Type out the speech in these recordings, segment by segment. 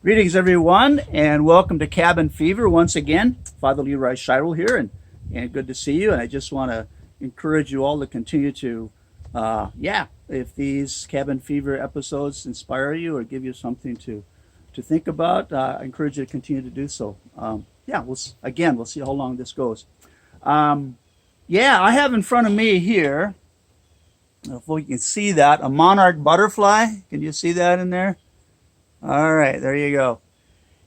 Greetings, everyone, and welcome to Cabin Fever once again. Father LeRoy Scheierl here, and good to see you. And I just want to encourage you all to continue to, if these Cabin Fever episodes inspire you or give you something to think about, I encourage you to continue to do so. We'll see how long this goes. I have in front of me here, if you can see that, a monarch butterfly. Can you see that in there? All right, there you go.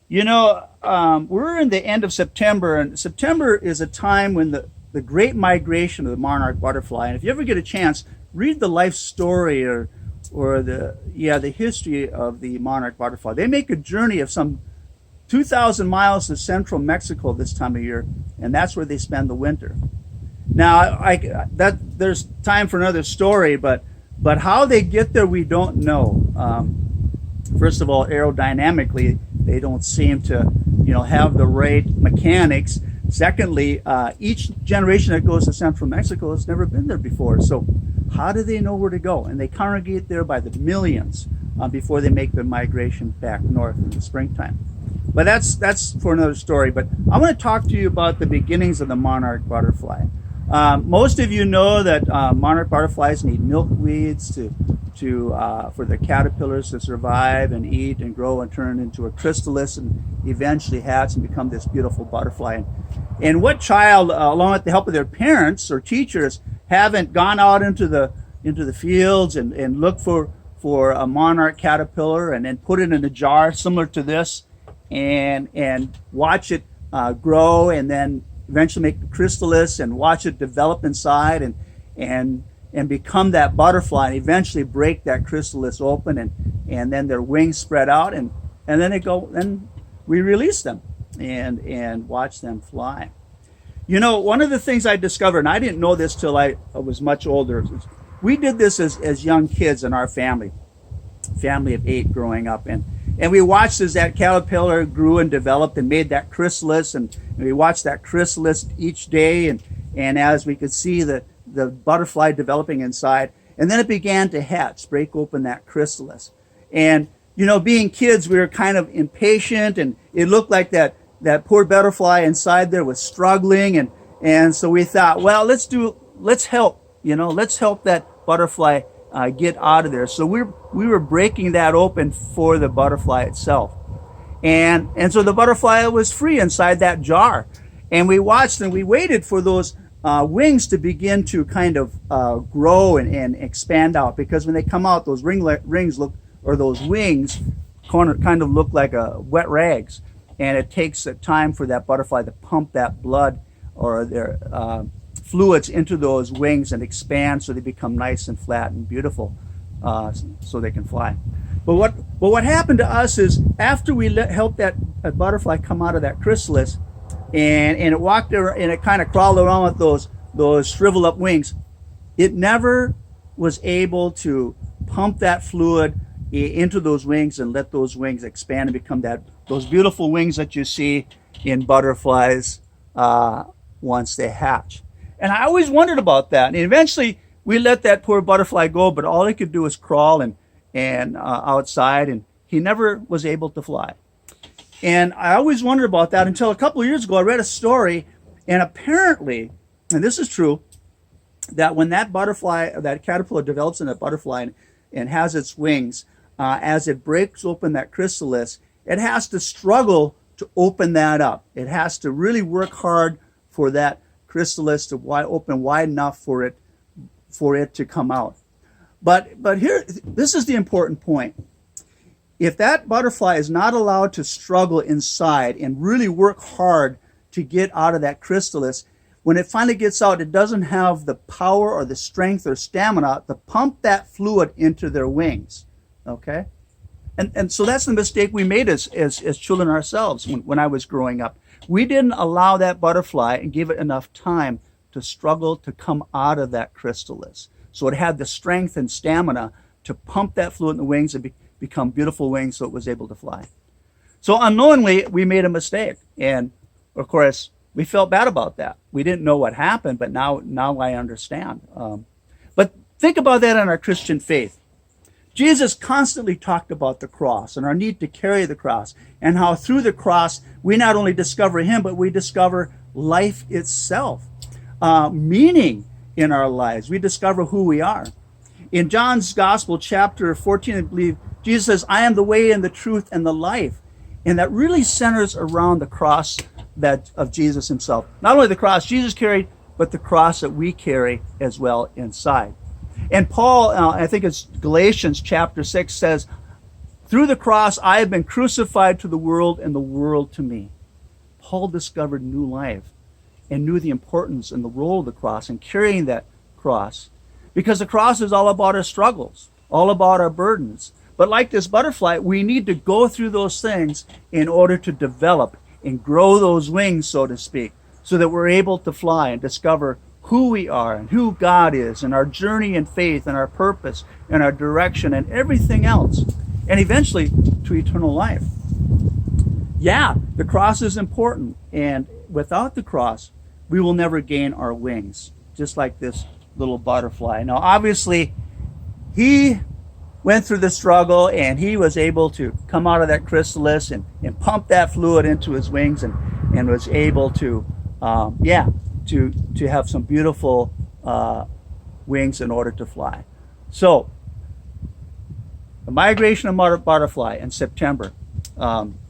We're in the end of September, and September is a time when the great migration of the monarch butterfly. And if you ever get a chance, read the life story or the history of the monarch butterfly. They make a journey of some 2,000 miles to central Mexico this time of year, and that's where they spend the winter. Now, there's time for another story, but how they get there, we don't know. First of all, aerodynamically, they don't seem to, have the right mechanics. Secondly, each generation that goes to central Mexico has never been there before. So how do they know where to go? And they congregate there by the millions before they make their migration back north in the springtime. But that's for another story. But I want to talk to you about the beginnings of the monarch butterfly. Most of you know that monarch butterflies need milkweeds for their caterpillars to survive and eat and grow and turn into a chrysalis and eventually hatch and become this beautiful butterfly. And what child, along with the help of their parents or teachers, haven't gone out into the fields and looked for a monarch caterpillar and then put it in a jar similar to this and watch it grow and then eventually make the chrysalis and watch it develop inside and become that butterfly and eventually break that chrysalis open and then their wings spread out and then we release them and watch them fly. One of the things I discovered, and I didn't know this till I was much older, we did this as young kids in our family of 8 growing up, and we watched as that caterpillar grew and developed and made that chrysalis, and we watched that chrysalis each day, and as we could see the butterfly developing inside, and then it began to hatch, break open that chrysalis. And being kids, we were kind of impatient, and it looked like that poor butterfly inside there was struggling, and so we thought, well, let's help that butterfly get out of there. So we were breaking that open for the butterfly itself, and so the butterfly was free inside that jar, and we watched and we waited for those wings to begin to kind of grow and expand out, because when they come out, those wings kind of look like wet rags, and it takes time for that butterfly to pump that blood or their fluids into those wings and expand so they become nice and flat and beautiful, so they can fly. But what happened to us is after we helped that butterfly come out of that chrysalis, and it walked around, and it kind of crawled around with those shriveled up wings, it never was able to pump that fluid into those wings and let those wings expand and become those beautiful wings that you see in butterflies once they hatch. And I always wondered about that. And eventually we let that poor butterfly go, but all he could do was crawl and outside, and he never was able to fly. And I always wondered about that until a couple of years ago I read a story, and apparently, and this is true, that when that caterpillar develops in a butterfly and has its wings, as it breaks open that chrysalis, it has to struggle to open that up. It has to really work hard for that chrysalis to open wide enough for it to come out. But here, this is the important point. If that butterfly is not allowed to struggle inside and really work hard to get out of that chrysalis, when it finally gets out, it doesn't have the power or the strength or stamina to pump that fluid into their wings. Okay? And so that's the mistake we made as children ourselves when I was growing up. We didn't allow that butterfly and give it enough time to struggle to come out of that chrysalis. So it had the strength and stamina to pump that fluid in the wings and become beautiful wings so it was able to fly. So unknowingly, we made a mistake. And of course, we felt bad about that. We didn't know what happened, but now I understand. But think about that in our Christian faith. Jesus constantly talked about the cross and our need to carry the cross, and how through the cross we not only discover him, but we discover life itself, meaning in our lives. We discover who we are. In John's Gospel, chapter 14, I believe, Jesus says, I am the way and the truth and the life. And that really centers around the cross of Jesus himself. Not only the cross Jesus carried, but the cross that we carry as well inside. And Paul, I think it's Galatians chapter 6, says, through the cross I have been crucified to the world and the world to me. Paul discovered new life and knew the importance and the role of the cross and carrying that cross. Because the cross is all about our struggles, all about our burdens. But like this butterfly, we need to go through those things in order to develop and grow those wings, so to speak, so that we're able to fly and discover who we are and who God is and our journey in faith and our purpose and our direction and everything else, and eventually to eternal life. Yeah, the cross is important, and without the cross, we will never gain our wings, just like this little butterfly. Now, obviously, he went through the struggle, and he was able to come out of that chrysalis and pump that fluid into his wings, and was able to, to have some beautiful wings in order to fly. So, the migration of butterfly in September.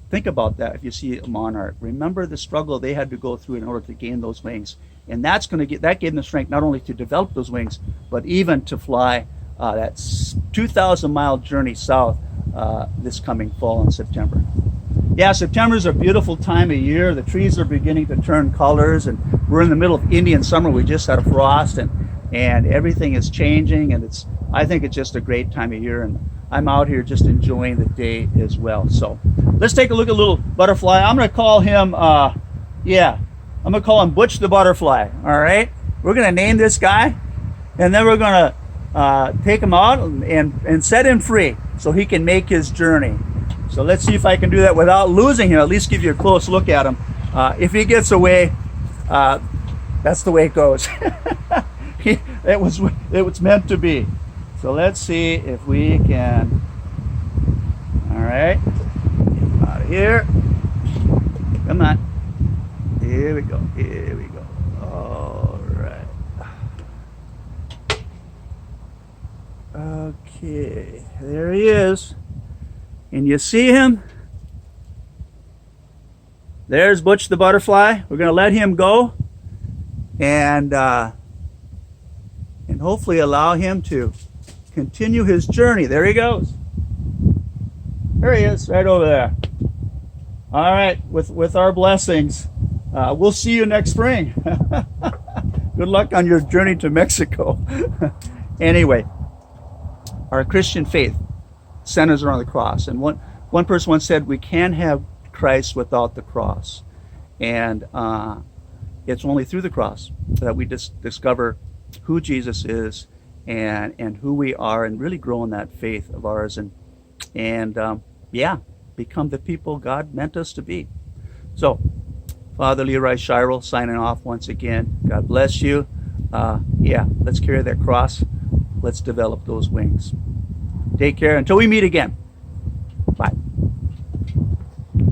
Think about that if you see a monarch. Remember the struggle they had to go through in order to gain those wings. And that gave them strength not only to develop those wings, but even to fly that 2,000-mile journey south this coming fall in September. Yeah, September is a beautiful time of year. The trees are beginning to turn colors, and we're in the middle of Indian summer. We just had a frost, and everything is changing, and I think it's just a great time of year, and I'm out here just enjoying the day as well. So let's take a look at little butterfly. I'm going to call him, I'm going to call him Butch the Butterfly, all right? We're going to name this guy, and then we're going to take him out and set him free so he can make his journey. So let's see if I can do that without losing him, at least give you a close look at him. If he gets away, that's the way it goes. It was meant to be. So let's see if we can, all right, get him out of here. Come on. Here we go. Here we go. All right. Okay, there he is. And you see him? There's Butch the Butterfly. We're going to let him go and hopefully allow him to continue his journey. There he goes. There he is, right over there. All right, with our blessings, we'll see you next spring. Good luck on your journey to Mexico. Anyway, our Christian faith centers around the cross. And one person once said, we can't have Christ without the cross. And it's only through the cross that we discover who Jesus is and who we are, and really grow in that faith of ours, and become the people God meant us to be. So, Father LeRoy Scheierl signing off once again. God bless you. Let's carry that cross. Let's develop those wings. Take care until we meet again.